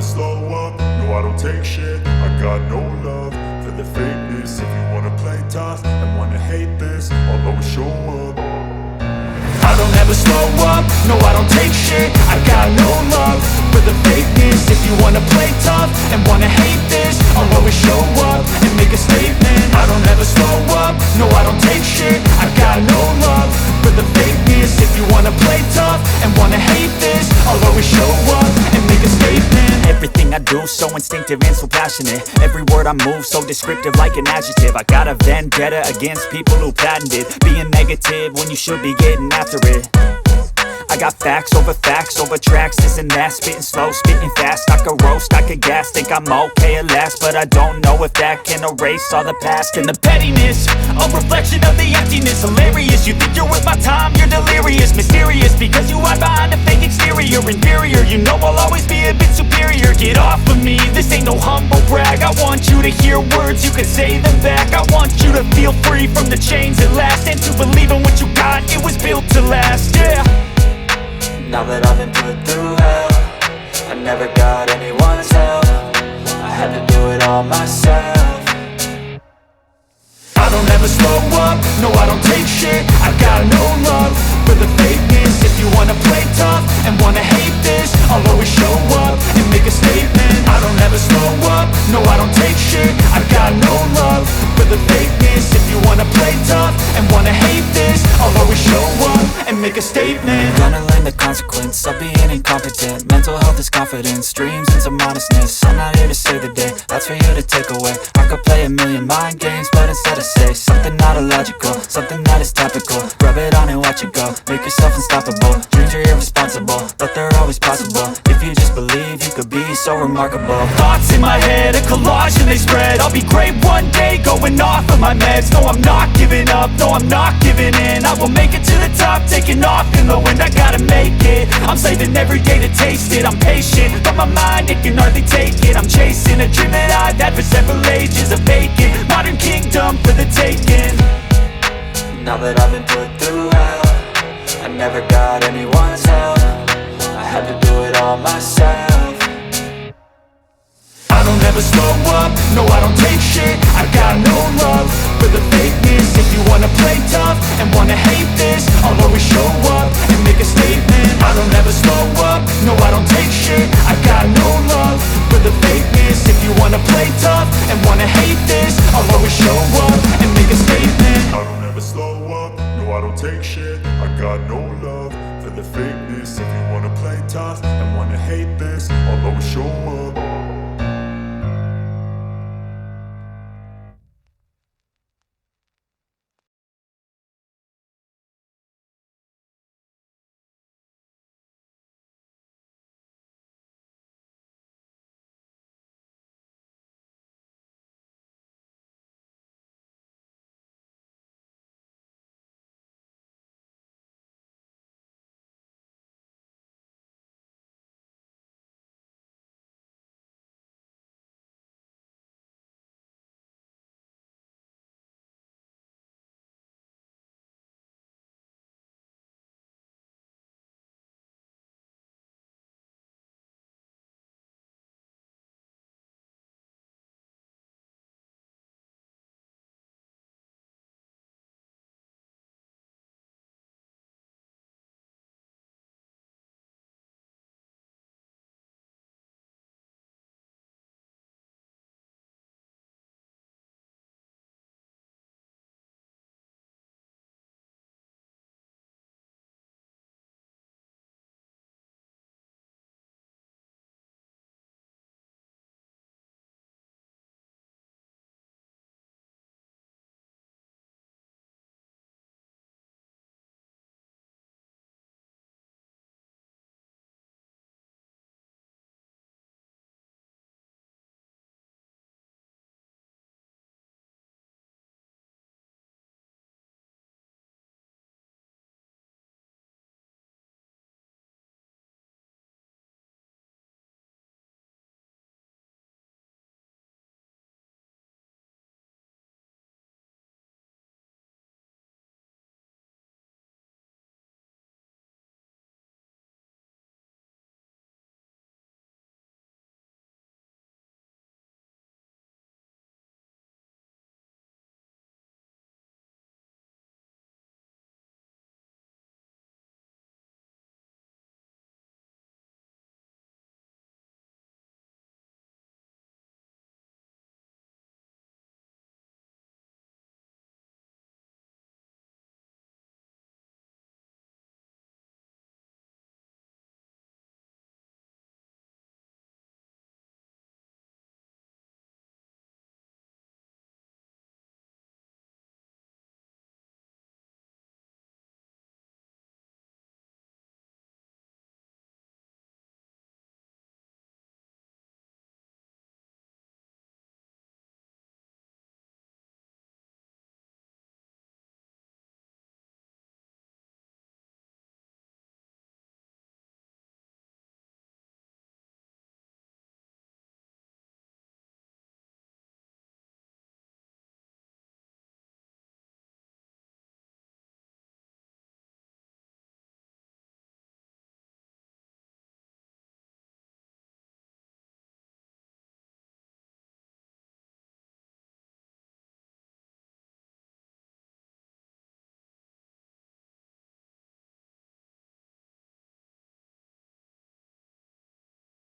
slow up, no I don't take shit. I got no love for the fakeness. If you wanna play tough and wanna hate this, I'll always show up. I don't ever slow up, no I don't take shit. I got no love for the fakeness. If you wanna play tough and wanna hate this, I'll always show up and make a statement. I don't ever slow up, no I don't take shit. I got no love for the fakeness. If you wanna play tough and wanna hate this, I'll always show up and make a statement. Everything I do so instinctive and so passionate. Every word I move so descriptive like an adjective. I got a vendetta against people who patented being negative when you should be getting after it. I got facts over tracks, this and that. Spitting slow, spitting fast, I could roast, I could gas. Think I'm okay at last, but I don't know if that can erase all the past. And the pettiness, a reflection of the emptiness. Hilarious, you think you're worth my time, you're delirious. Mysterious, because you hide behind a fake exterior. Inferior, you know I'll always be a bit superior. Get off of me, this ain't no humble brag. I want you to hear words, you can say them back. I want you to feel free from the chains at last, and to believe in what you got, it was built to last, yeah. Now that I've been put through hell, I never got anyone's help. I had to do it all myself. I don't ever slow up, no I don't take shit. I got no love for the fakeness. If you wanna play tough and wanna hate this, I'll always show up and make a statement. I don't ever slow up, no I don't take shit. I got no love for the fakeness. If you wanna play tough and wanna hate this, I'll always show up and make a statement. Gonna learn the consequence of being incompetent. Mental health is confidence, dreams and some modestness. I'm not here to save the day, that's for you to take away. I could play a million mind games, but instead I say something not illogical, something that is topical. Rub it on and watch it go, make yourself unstoppable. Dreams are irresponsible, but they're always possible. If you just believe, you could be so remarkable. Thoughts in my head, a collage and they spread. I'll be great one day, going off of my meds. No, I'm not giving up, no, I'm not giving in. I will make it to the top, taking off in the wind. I gotta make it, I'm saving every day to taste it. I'm patient, but my mind, it can hardly take it. I'm chasing a dream that I've had for several ages. A vacant, modern kingdom for the taking. Now that I've been put through hell, I never got anyone's help. I had to do it all myself. I don't ever slow up, no I don't take shit. I got no love for the fakeness. If you wanna play tough and wanna hate this, I'll always show up and make a statement. I don't ever slow up, no I don't take shit. I got no love for the fakeness. If you wanna play tough and wanna hate